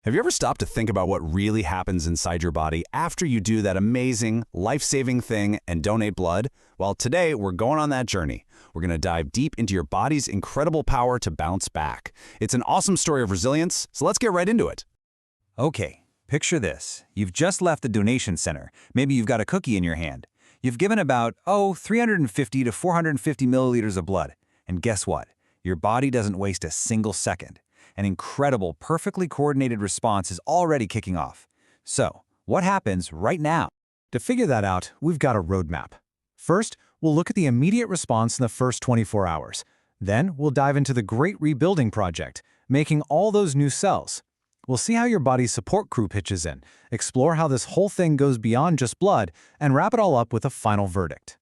Have you ever stopped to think about what really happens inside your body after you do that amazing, life-saving thing and donate blood? Well, today we're going on that journey. We're going to dive deep into your body's incredible power to bounce back. It's an awesome story of resilience, so let's get right into it. Okay, picture this. You've just left the donation center. Maybe you've got a cookie in your hand. You've given about, 350 to 450 milliliters of blood. And guess what? Your body doesn't waste a single second. An incredible, perfectly coordinated response is already kicking off. So, what happens right now? To figure that out, we've got a roadmap. First, we'll look at the immediate response in the first 24 hours. Then, we'll dive into the Great Rebuilding Project, making all those new cells. We'll see how your body's support crew pitches in, explore how this whole thing goes beyond just blood, and wrap it all up with a final verdict.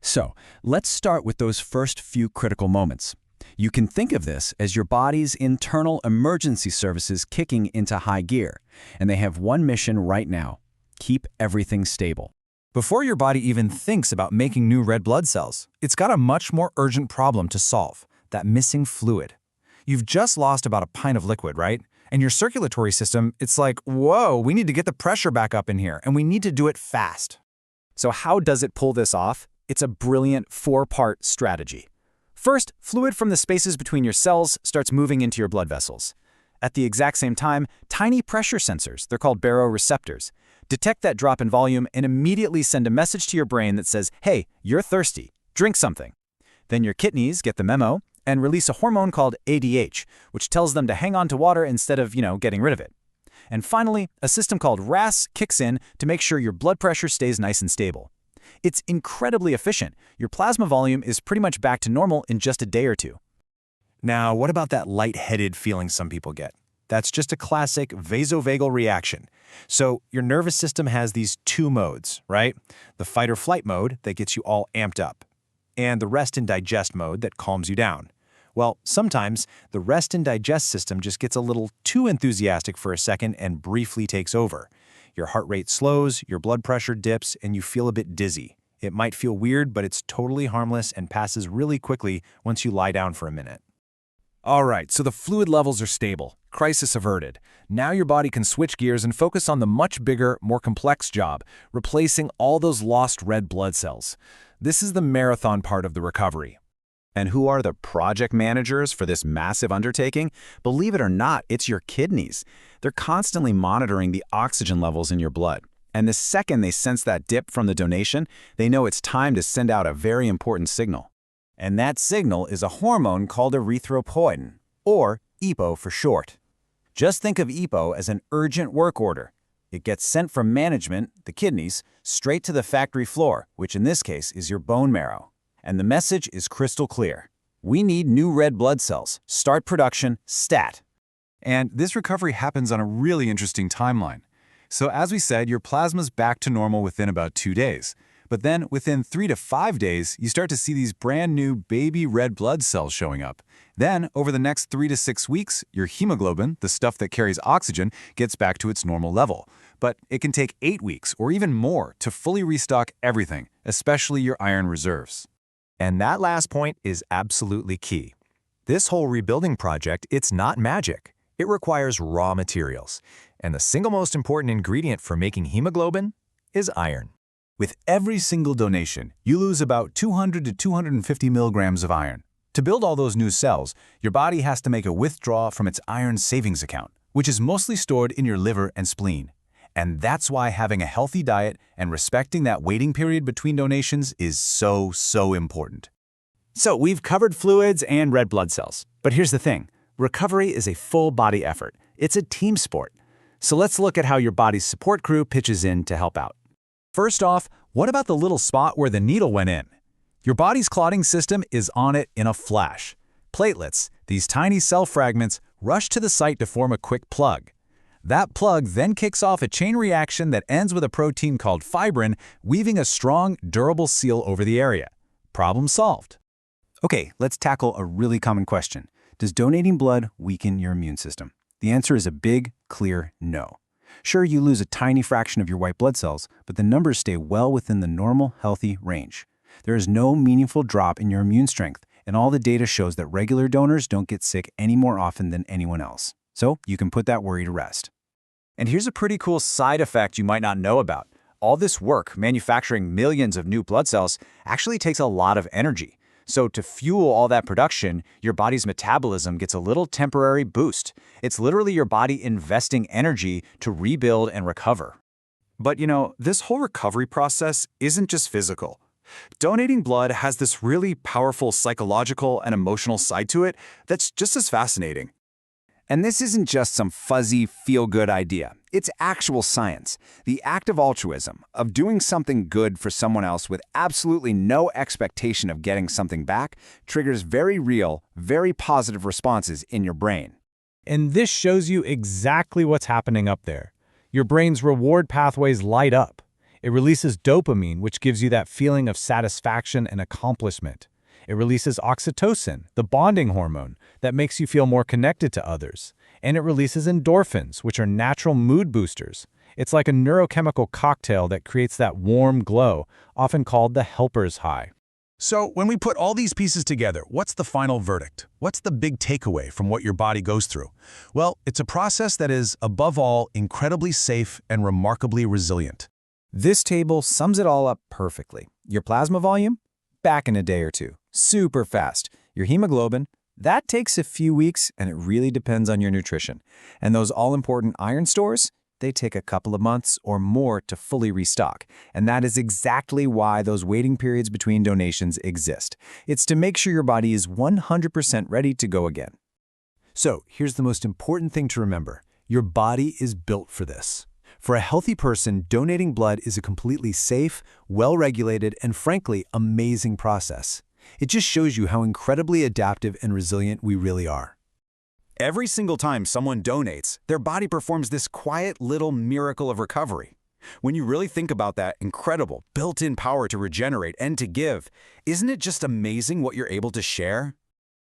So, let's start with those first few critical moments. You can think of this as your body's internal emergency services kicking into high gear, and they have one mission right now: keep everything stable. Before your body even thinks about making new red blood cells, it's got a much more urgent problem to solve: that missing fluid. You've just lost about a pint of liquid, right? And your circulatory system, it's like, whoa, we need to get the pressure back up in here, and we need to do it fast. So how does it pull this off? It's a brilliant four-part strategy. First, fluid from the spaces between your cells starts moving into your blood vessels. At the exact same time, tiny pressure sensors, they're called baroreceptors, detect that drop in volume and immediately send a message to your brain that says, hey, you're thirsty, drink something. Then your kidneys get the memo and release a hormone called ADH, which tells them to hang on to water instead of, getting rid of it. And finally, a system called RAS kicks in to make sure your blood pressure stays nice and stable. It's incredibly efficient. Your plasma volume is pretty much back to normal in just a day or two. Now, what about that lightheaded feeling some people get? That's just a classic vasovagal reaction. So your nervous system has these two modes, right? The fight or flight mode that gets you all amped up, and the rest and digest mode that calms you down. Well, sometimes the rest and digest system just gets a little too enthusiastic for a second and briefly takes over. Your heart rate slows, your blood pressure dips, and you feel a bit dizzy. It might feel weird, but it's totally harmless and passes really quickly once you lie down for a minute. All right, so the fluid levels are stable, crisis averted. Now your body can switch gears and focus on the much bigger, more complex job, replacing all those lost red blood cells. This is the marathon part of the recovery. And who are the project managers for this massive undertaking? Believe it or not, it's your kidneys. They're constantly monitoring the oxygen levels in your blood. And the second they sense that dip from the donation, they know it's time to send out a very important signal. And that signal is a hormone called erythropoietin, or EPO for short. Just think of EPO as an urgent work order. It gets sent from management, the kidneys, straight to the factory floor, which in this case is your bone marrow. And the message is crystal clear. We need new red blood cells. Start production, stat. And this recovery happens on a really interesting timeline. So as we said, your plasma's back to normal within about 2 days. But then within 3 to 5 days, you start to see these brand new baby red blood cells showing up. Then, over the next 3 to 6 weeks, your hemoglobin, the stuff that carries oxygen, gets back to its normal level. But it can take 8 weeks or even more to fully restock everything, especially your iron reserves. And that last point is absolutely key. This whole rebuilding project, it's not magic. It requires raw materials. And the single most important ingredient for making hemoglobin is iron. With every single donation, you lose about 200 to 250 milligrams of iron. To build all those new cells, your body has to make a withdrawal from its iron savings account, which is mostly stored in your liver and spleen. And that's why having a healthy diet and respecting that waiting period between donations is so important. So we've covered fluids and red blood cells. But here's the thing. Recovery is a full-body effort. It's a team sport. So let's look at how your body's support crew pitches in to help out. First off, what about the little spot where the needle went in? Your body's clotting system is on it in a flash. Platelets, these tiny cell fragments, rush to the site to form a quick plug. That plug then kicks off a chain reaction that ends with a protein called fibrin, weaving a strong, durable seal over the area. Problem solved. Okay, let's tackle a really common question. Does donating blood weaken your immune system? The answer is a big, clear no. Sure, you lose a tiny fraction of your white blood cells, but the numbers stay well within the normal, healthy range. There is no meaningful drop in your immune strength, and all the data shows that regular donors don't get sick any more often than anyone else. So you can put that worry to rest. And here's a pretty cool side effect you might not know about. All this work, manufacturing millions of new blood cells, actually takes a lot of energy. So to fuel all that production, your body's metabolism gets a little temporary boost. It's literally your body investing energy to rebuild and recover. But this whole recovery process isn't just physical. Donating blood has this really powerful psychological and emotional side to it that's just as fascinating. And this isn't just some fuzzy, feel-good idea. It's actual science. The act of altruism, of doing something good for someone else with absolutely no expectation of getting something back, triggers very real, very positive responses in your brain. And this shows you exactly what's happening up there. Your brain's reward pathways light up. It releases dopamine, which gives you that feeling of satisfaction and accomplishment. It releases oxytocin, the bonding hormone that makes you feel more connected to others. And it releases endorphins, which are natural mood boosters. It's like a neurochemical cocktail that creates that warm glow, often called the helper's high. So when we put all these pieces together, what's the final verdict? What's the big takeaway from what your body goes through? Well, it's a process that is, above all, incredibly safe and remarkably resilient. This table sums it all up perfectly. Your plasma volume? Back in a day or two. Super fast. Your hemoglobin? That takes a few weeks, and it really depends on your nutrition. And those all-important iron stores? They take a couple of months or more to fully restock. And that is exactly why those waiting periods between donations exist. It's to make sure your body is 100% ready to go again. So here's the most important thing to remember. Your body is built for this. For a healthy person, donating blood is a completely safe, well-regulated, and frankly, amazing process. It just shows you how incredibly adaptive and resilient we really are. Every single time someone donates, their body performs this quiet little miracle of recovery. When you really think about that incredible, built-in power to regenerate and to give, isn't it just amazing what you're able to share?